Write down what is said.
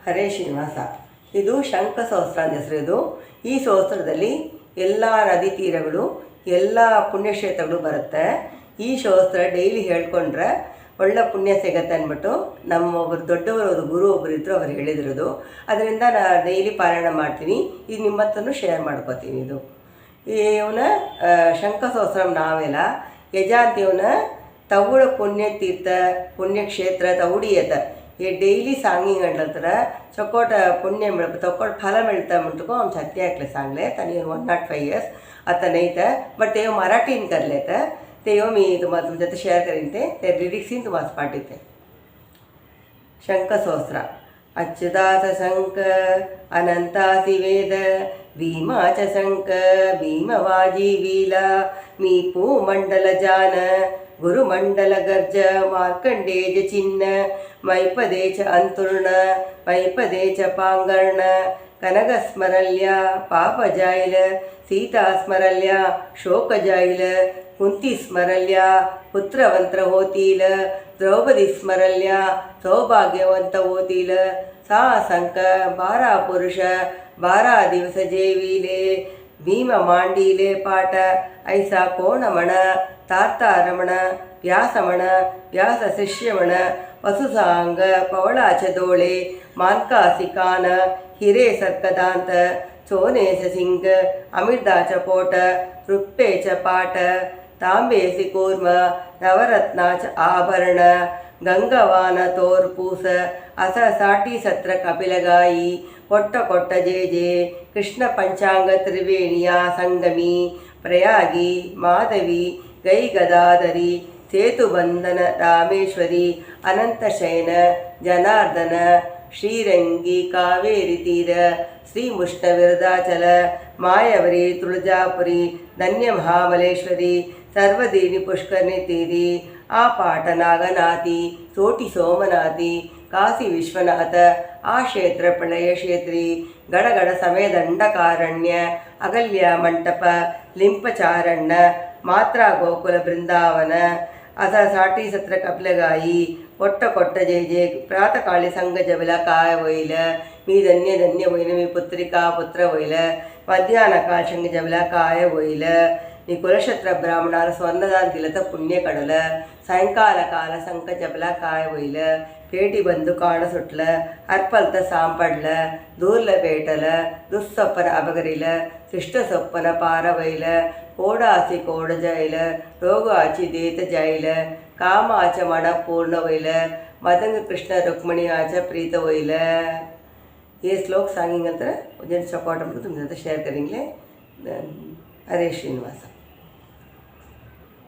ಹರೇ ಶ್ರೀನಿವಾಸ. ಇದು ಶಂಖ ಸಹಸ್ರ ಅಂತ ಹೆಸರು. ಇದು ಈ ಸಹಸ್ರದಲ್ಲಿ ಎಲ್ಲ ನದಿ ತೀರಗಳು, ಎಲ್ಲ ಪುಣ್ಯಕ್ಷೇತ್ರಗಳು ಬರುತ್ತೆ. ಈ ಸಹಸ್ರ ಡೈಲಿ ಹೇಳ್ಕೊಂಡ್ರೆ ಒಳ್ಳೆ ಪುಣ್ಯ ಸಿಗತ್ತೆ ಅಂದ್ಬಿಟ್ಟು ನಮ್ಮೊಬ್ಬರು ದೊಡ್ಡವರು ಗುರು ಒಬ್ಬರು ಇದ್ದರು, ಅವ್ರು ಹೇಳಿದಿರೋದು. ಅದರಿಂದ ನಾನು ಡೈಲಿ ಪಾರಾಯಣ ಮಾಡ್ತೀನಿ. ಇದು ನಿಮ್ಮ ಹತ್ರನೂ ಶೇರ್ ಮಾಡ್ಕೋತೀನಿ. ಇದು ಇವನ ಶಂಖ ಸಹಸ್ರ ನಾವೆಲ್ಲ ಯಜಾಂತಿಯವನ ತವುಳ ಪುಣ್ಯತೀರ್ಥ ಪುಣ್ಯಕ್ಷೇತ್ರ ತವುಡಿಯತ ये डेली सांगिंग अंडलतर चकोट पुण्य मिल तकोट फल मिलता म्हणटको हम सत्य ऐकले सांगले तनी 105 इयर्स आता नाही तर बट ते मराठीन करले तर ते मी तुम्हाला तुमच्या शेअर करीन. ते लिरिक्सीन तुम्हाला पाठवते. शंख सहस्र अच्युताच शंख अनंतासी वेद भीमाच शंख भीमवाजी वीला मी पूमंडल जान गुरुमंडल गर्ज मार्कंडेज चिन्ह मैपदेच अंतुर्ण मैपदेच पांगर्ण कनग स्मरल्य पाप जाईल सीता स्मरल्य शोक जाईल कुंती स्मरल्य पुत्रवंत्र होतील द्रौपदी स्मरल्य सौभाग्यवंत होतील. सा संक 12 पुरुष 12 दिवस जेविले भीम मांडीले पाठ ऐसा कोणमण तार्तारमण व्यासमण व्यास शिष्यमण वसुसांग पवळाच डोळे मानकासिकान हिरे सर्कदांत सोनेच सिंग अमिर्दाच पोट रुप्पेच पाट तांबेसी कूर्म नवरत्नाच आभरण गंगवान तोर्पूस अस साठी सत्र कपिलगाई कोट्ट कोट्ट जे जे कृष्ण पंचांग त्रिवेणिया संगमी प्रयागी माधवी गई गदाधरी सेतुबंधन रामेश्वरी अनंतशयन जनार्दन श्रीरंगी कावेरी तीर श्री मुष्णविरदाचल मायावरी तुळजापुरी धन्य महाबलेश्वरी सर्वदेवी पुष्करणी तीरी आपाट नागनाथी सोटी सोमनाथी काशी विश्वनाथ आ क्षेत्र प्रलय क्षेत्री गड़गड़ समय दंडकारण्य अगल्य मंटप लिंपचारण्य मात्रा गोकुल बृंदावन अस साठी सत्र कपिलगाई कोट्ट कोट्ट जय जय प्रातकाळी संघ जबला काय होईल मी धन्य धन्य होईल मी पुत्रिका पुत्र होईल मध्याह्न काळ संघ जबला काय होईल मी कुलक्षत्र ब्राह्मणाला स्वर्णदान दिलं तर पुण्य कळलं सायंकाಲ ಕಾಲ ಸಂಕ ಜಬಲ काय होईल पेटी बंधू काण सुटलं अर्पलत सांपडलं दूरलं भेटलं दुःस्वप्न अबगरिलं शिष्ट स्वप्न पार होईल कोडासी कोड जाईल रोगाची देत जाईल कामाच मन पूर्ण होईल मदंग कृष्ण रुक्मिणीच प्रीत होईल. हे श्लोक सांगिंग नंतर चकोट तुमच्या शेअर करेंगे. हरे श्रीनिवास.